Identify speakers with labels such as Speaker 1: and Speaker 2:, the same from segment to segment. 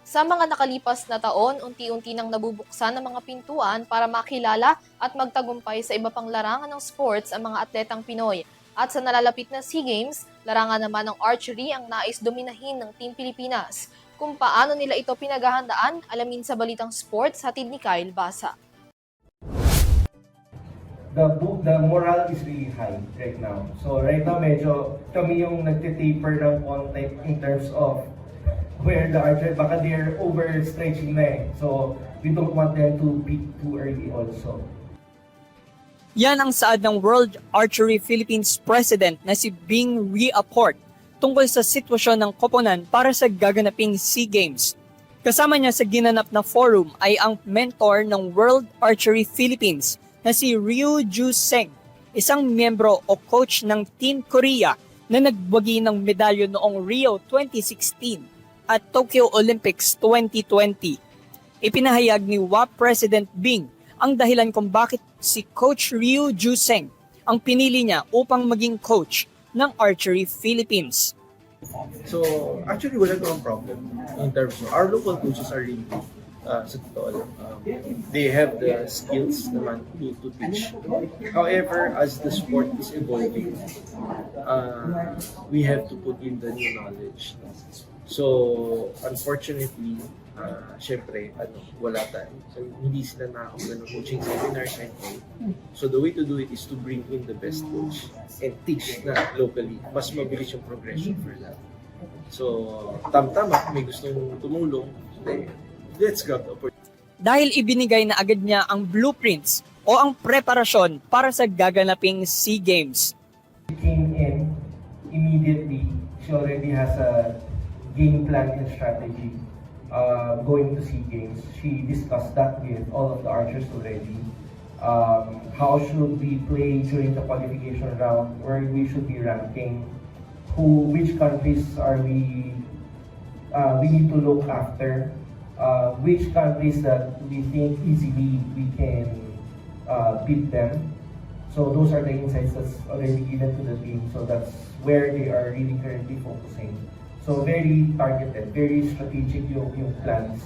Speaker 1: Sa mga nakalipas na taon, unti-unti nang nabubuksan ng mga pintuan para makilala at magtagumpay sa iba pang larangan ng sports ang mga atletang Pinoy. At sa nalalapit na SEA Games, larangan naman ng archery ang nais dominahin ng Team Pilipinas. Kung paano nila ito pinaghahandaan, alamin sa Balitang Sports, hatid ni Kyle Basa.
Speaker 2: The morale is really high right now. So right now medyo kami yung nagtitaper ng konti in terms of where the archer, baka they're overstretching na eh. So we don't want them to peak too early also.
Speaker 3: Yan ang saad ng World Archery Philippines President na si Bing Riaport tungkol sa sitwasyon ng koponan para sa gaganaping SEA Games. Kasama niya sa ginanap na forum ay ang mentor ng World Archery Philippines na si Ryu Ju Seng, isang miyembro o coach ng Team Korea na nagbagi ng medalyo noong Rio 2016 at Tokyo Olympics 2020. Ipinahayag ni WAP President Bing ang dahilan kung bakit si Coach Ryu Ju Seng ang pinili niya upang maging coach ng Archery Philippines.
Speaker 4: So, actually, wala namang problem in terms of our local coaches are really good. Sa totoo lang. They have the skills naman to teach. However, as the sport is evolving, we have to put in the new knowledge. So, unfortunately, syempre, wala tayo. So, hindi sila nakakakuha ng coaching seminars and all. So, the way to do it is to bring in the best coach and teach na locally. Mas mabilis yung progression for that. So, tama-tama, may gustong tumulong. Let's go.
Speaker 3: Dahil ibinigay na agad niya ang blueprints o ang preparasyon para sa gaganaping SEA Games.
Speaker 2: She came in immediately. She already has a game plan and strategy going to SEA Games. She discussed that with all of the archers already. How should we play during the qualification round? Where we should be ranking? Which countries are we need to look after? Which countries that we think easily we can beat them. So those are the insights that's already given to the team. So that's where they are really currently focusing. So very targeted, very strategic yung plans.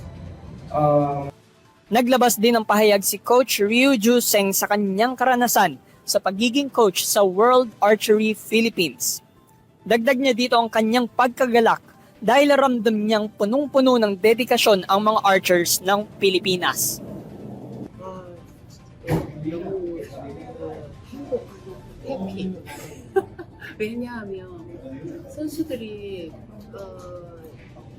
Speaker 3: Naglabas din ng pahayag si Coach Ryu Ju Seng sa kanyang karanasan sa pagiging coach sa World Archery Philippines. Dagdag niya dito ang kanyang pagkagalak dahil ramdam niyang punong-puno ng dedikasyon ang mga archers ng Pilipinas.
Speaker 5: 너무 행복하고 해피. 왜냐하면 선수들이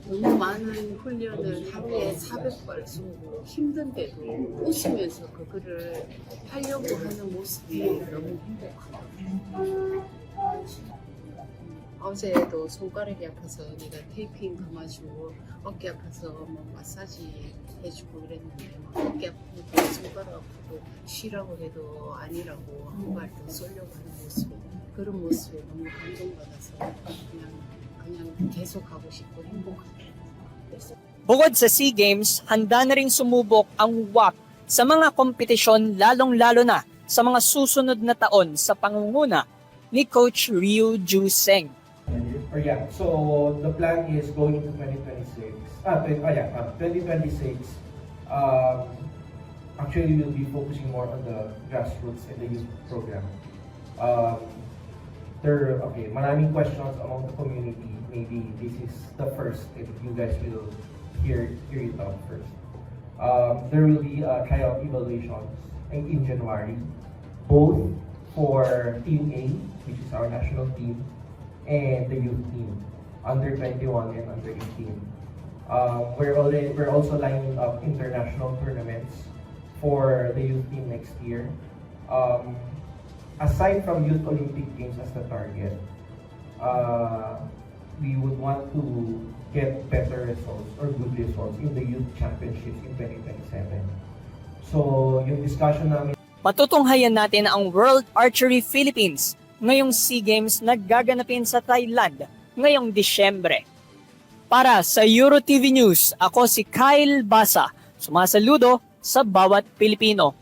Speaker 5: 너무 많은 훈련을 하루에 400발 쏘고 힘든데도 웃으면서 그거를 하려고 하는 모습이 너무 행복하고 어제도 손가락이 아파서 내가 테이핑 감아주고 어깨 아파서 뭐 마사지 해주고 그랬는데 어깨 아프고 손가락 아프고 쉬라고 해도 아니라고 한 발 더 쏘려고 하는 모습 그런 모습에 너무 감동받아서 그냥 계속 가고 싶고 행복하고 그래서
Speaker 3: Bukod sa SEA Games, handa na ring sumubok ang WAP sa mga kompetisyon lalong-lalo na sa mga susunod na taon sa pangunguna ni Coach Ryu Ju Seng.
Speaker 2: So the plan is going to 2026. 2026. Actually, we'll be focusing more on the grassroots and the youth program. Maraming questions among the community. Maybe this is the first, if you guys will hear it out first. There will be tryout evaluations in January, both for Team A, which is our national team, and the youth team, under 21 and under 18. We're also lining up international tournaments for the youth team next year. Aside from Youth Olympic Games as the target, we would want to get better results or good results in the Youth Championships in 2027. So, yung discussion namin
Speaker 3: Matutunghayan natin ang World Archery Philippines ngayong SEA Games na gaganapin sa Thailand ngayong Disyembre. Para sa EuroTV News, ako si Kyle Basa, sumasaludo sa bawat Pilipino.